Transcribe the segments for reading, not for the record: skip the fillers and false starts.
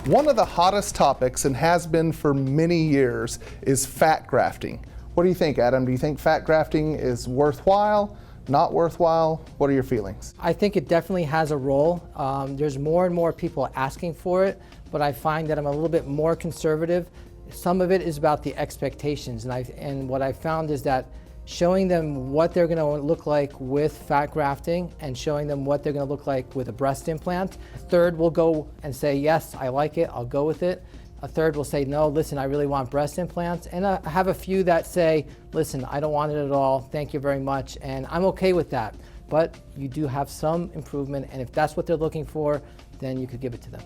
One of the hottest topics, and has been for many years, is fat grafting. What do you think, Adam? Do you think fat grafting is worthwhile, not worthwhile? What are your feelings? I think it definitely has a role. There's more and more people asking for it, but I find that I'm a little bit more conservative. Some of it is about the expectations, and what I found is that showing them what they're going to look like with fat grafting and showing them what they're going to look like with a breast implant. A third will go and say, yes, I like it, I'll go with it. A third will say, no, listen, I really want breast implants. And I have a few that say, listen, I don't want it at all, thank you very much, and I'm okay with that. But you do have some improvement, and if that's what they're looking for, then you could give it to them.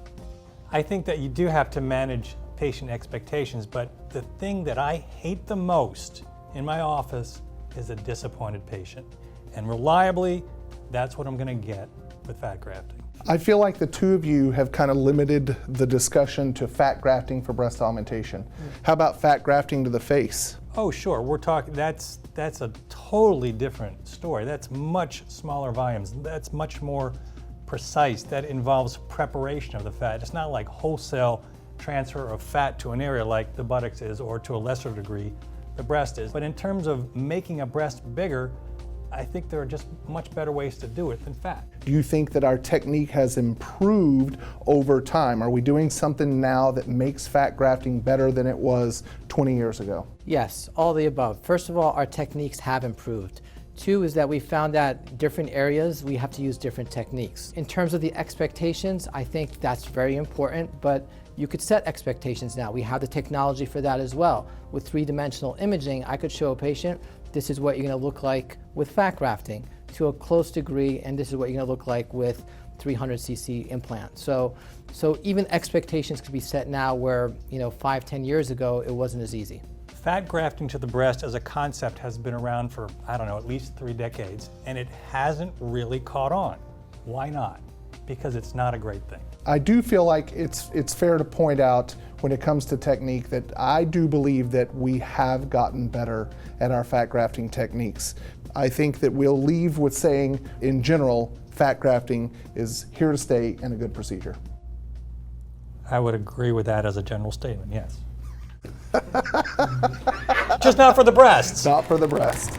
I think that you do have to manage patient expectations, but the thing that I hate the most in my office is a disappointed patient. And reliably, that's what I'm going to get with fat grafting. I feel like the two of you have kind of limited the discussion to fat grafting for breast augmentation. How about fat grafting to the face? Oh, sure. We're talking, that's a totally different story. That's much smaller volumes. That's much more precise. That involves preparation of the fat. It's not like wholesale transfer of fat to an area like the buttocks is, or to a lesser degree the breast is. But in terms of making a breast bigger, I think there are just much better ways to do it than fat. Do you think that our technique has improved over time? Are we doing something now that makes fat grafting better than it was 20 years ago? Yes, all the above. First of all, our techniques have improved. Two is that we found that different areas we have to use different techniques. In terms of the expectations, I think that's very important, but you could set expectations now. We have the technology for that as well. With three-dimensional imaging, I could show a patient, this is what you're going to look like with fat grafting to a close degree, and this is what you're going to look like with 300cc implant. So even expectations could be set now where, 5-10 years ago, it wasn't as easy. Fat grafting to the breast as a concept has been around for, I don't know, at least 3 decades, and it hasn't really caught on. Why not? Because it's not a great thing. I do feel like it's fair to point out when it comes to technique that I do believe that we have gotten better at our fat grafting techniques. I think that we'll leave with saying, in general, fat grafting is here to stay and a good procedure. I would agree with that as a general statement, yes. Just not for the breasts. Not for the breast.